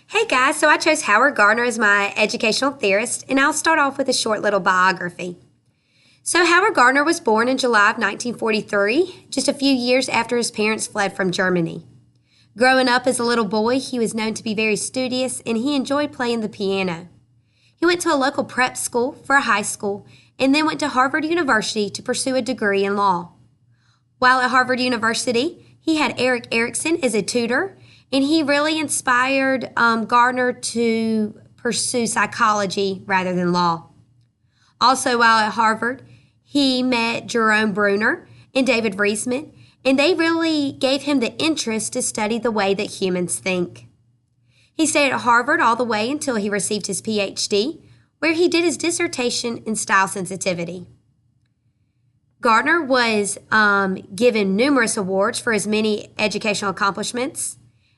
Hey guys, so I chose Howard Gardner as my educational theorist, and I'll start off with a short little biography. So, Howard Gardner was born in July of 1943, just a few years after his parents fled from Germany. Growing up as a little boy, he was known to be very studious and he enjoyed playing the piano. He went to a local prep school for a high school and then went to Harvard University to pursue a degree in law. While at Harvard University, he had Erik Erikson as a tutor, and he really inspired Gardner to pursue psychology rather than law. Also, while at Harvard, he met Jerome Bruner and David Reisman, and they really gave him the interest to study the way that humans think. He stayed at Harvard all the way until he received his PhD, where he did his dissertation in style sensitivity. Gardner was given numerous awards for his many educational accomplishments,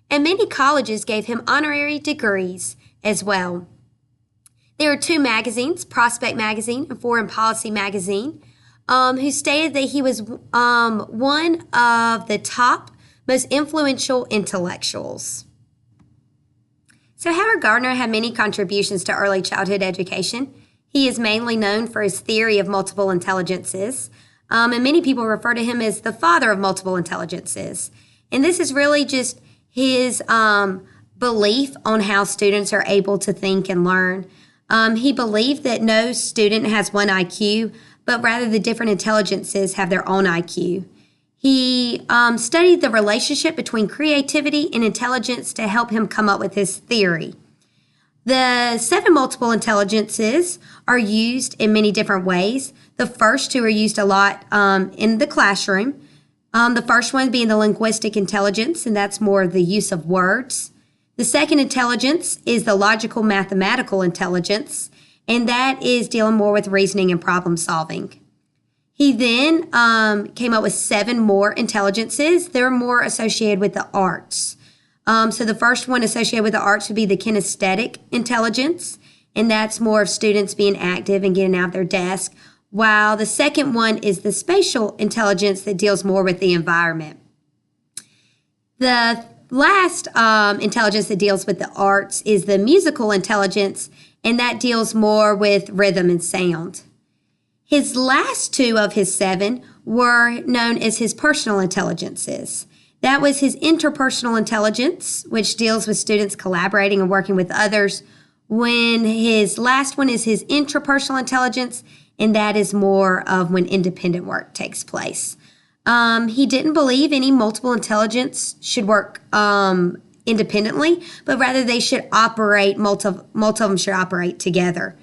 and many colleges gave him honorary degrees as well. There are two magazines, Prospect Magazine and Foreign Policy Magazine, who stated that he was one of the top, most influential intellectuals. So Howard Gardner had many contributions to early childhood education. He is mainly known for his theory of multiple intelligences, and many people refer to him as the father of multiple intelligences. And this is really just his belief on how students are able to think and learn. He believed that no student has one IQ, but rather the different intelligences have their own IQ. He studied the relationship between creativity and intelligence to help him come up with his theory. The 7 multiple intelligences are used in many different ways. The first 2 are used a lot in the classroom. The first one being the linguistic intelligence, and that's more the use of words. The second intelligence is the logical mathematical intelligence, and that is dealing more with reasoning and problem solving. He then came up with 7 more intelligences. They're more associated with the arts. So the first one associated with the arts would be the kinesthetic intelligence, and that's more of students being active and getting out of their desk, while the second one is the spatial intelligence that deals more with the environment. The last intelligence that deals with the arts is the musical intelligence, and that deals more with rhythm and sound. His last 2 of his 7 were known as his personal intelligences. That was his interpersonal intelligence, which deals with students collaborating and working with others, when his last one is his intrapersonal intelligence, and that is more of when independent work takes place. He didn't believe any multiple intelligence should work independently, but rather they should operate, multi of them should operate together.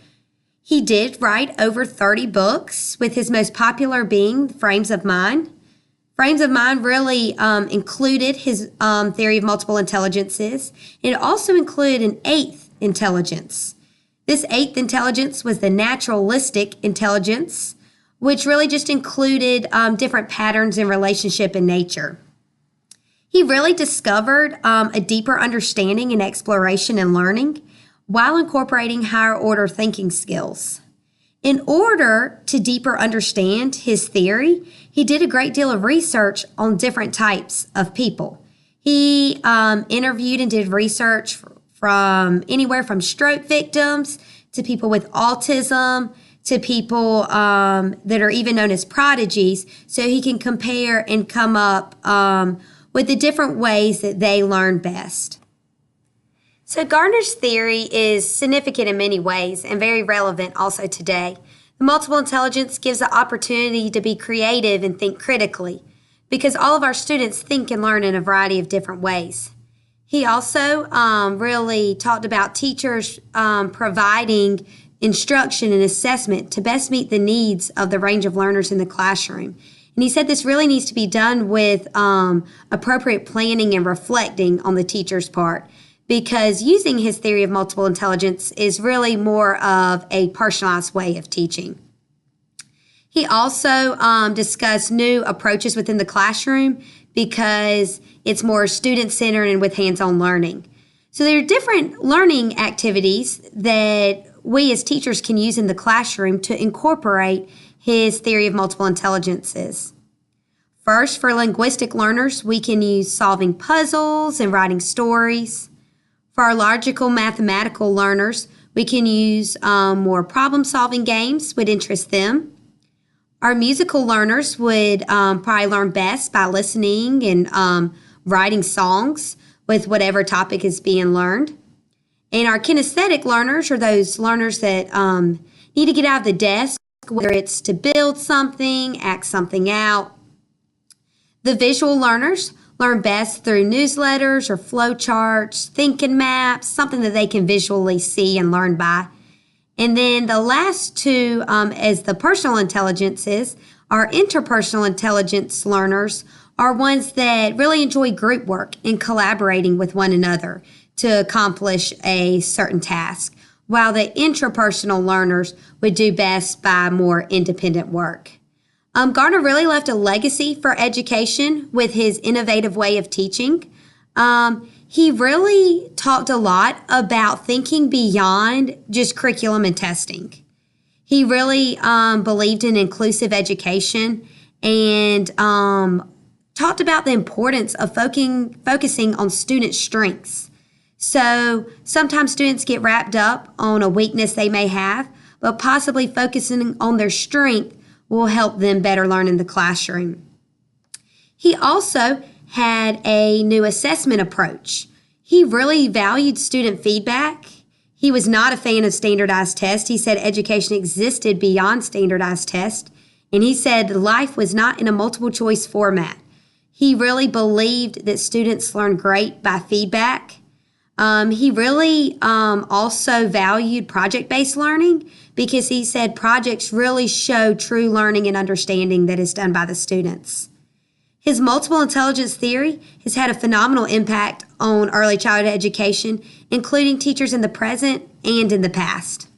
He did write over 30 books, with his most popular being Frames of Mind. Frames of Mind really included his theory of multiple intelligences. It also included an 8th intelligence. This 8th intelligence was the naturalistic intelligence, which really just included different patterns in relationship and nature. He really discovered a deeper understanding and exploration and learning while incorporating higher order thinking skills. In order to deeper understand his theory, he did a great deal of research on different types of people. He interviewed and did research from anywhere from stroke victims to people with autism to people that are even known as prodigies, so he can compare and come up with the different ways that they learn best. So Gardner's theory is significant in many ways and very relevant also today. The multiple intelligence gives the opportunity to be creative and think critically, because all of our students think and learn in a variety of different ways. He also really talked about teachers providing instruction and assessment to best meet the needs of the range of learners in the classroom. And he said this really needs to be done with appropriate planning and reflecting on the teacher's part, because using his theory of multiple intelligence is really more of a personalized way of teaching. He also discussed new approaches within the classroom because it's more student-centered and with hands-on learning. So there are different learning activities that we as teachers can use in the classroom to incorporate his theory of multiple intelligences. First, for linguistic learners, we can use solving puzzles and writing stories. For our logical mathematical learners, we can use more problem-solving games would interest them. Our musical learners would probably learn best by listening and writing songs with whatever topic is being learned. And our kinesthetic learners are those learners that need to get out of the desk, whether it's to build something, act something out. The visual learners learn best through newsletters or flowcharts, thinking maps, something that they can visually see and learn by. And then the last two, as the personal intelligences, our interpersonal intelligence learners are ones that really enjoy group work and collaborating with one another to accomplish a certain task, while the intrapersonal learners would do best by more independent work. Gardner really left a legacy for education with his innovative way of teaching. He really talked a lot about thinking beyond just curriculum and testing. He really believed in inclusive education and talked about the importance of focusing on student strengths. So sometimes students get wrapped up on a weakness they may have, but possibly focusing on their strength will help them better learn in the classroom. He also had a new assessment approach. He really valued student feedback. He was not a fan of standardized tests. He said education existed beyond standardized tests, and he said life was not in a multiple choice format. He really believed that students learn great by feedback. He really also valued project-based learning because he said projects really show true learning and understanding that is done by the students. His multiple intelligence theory has had a phenomenal impact on early childhood education, including teachers in the present and in the past.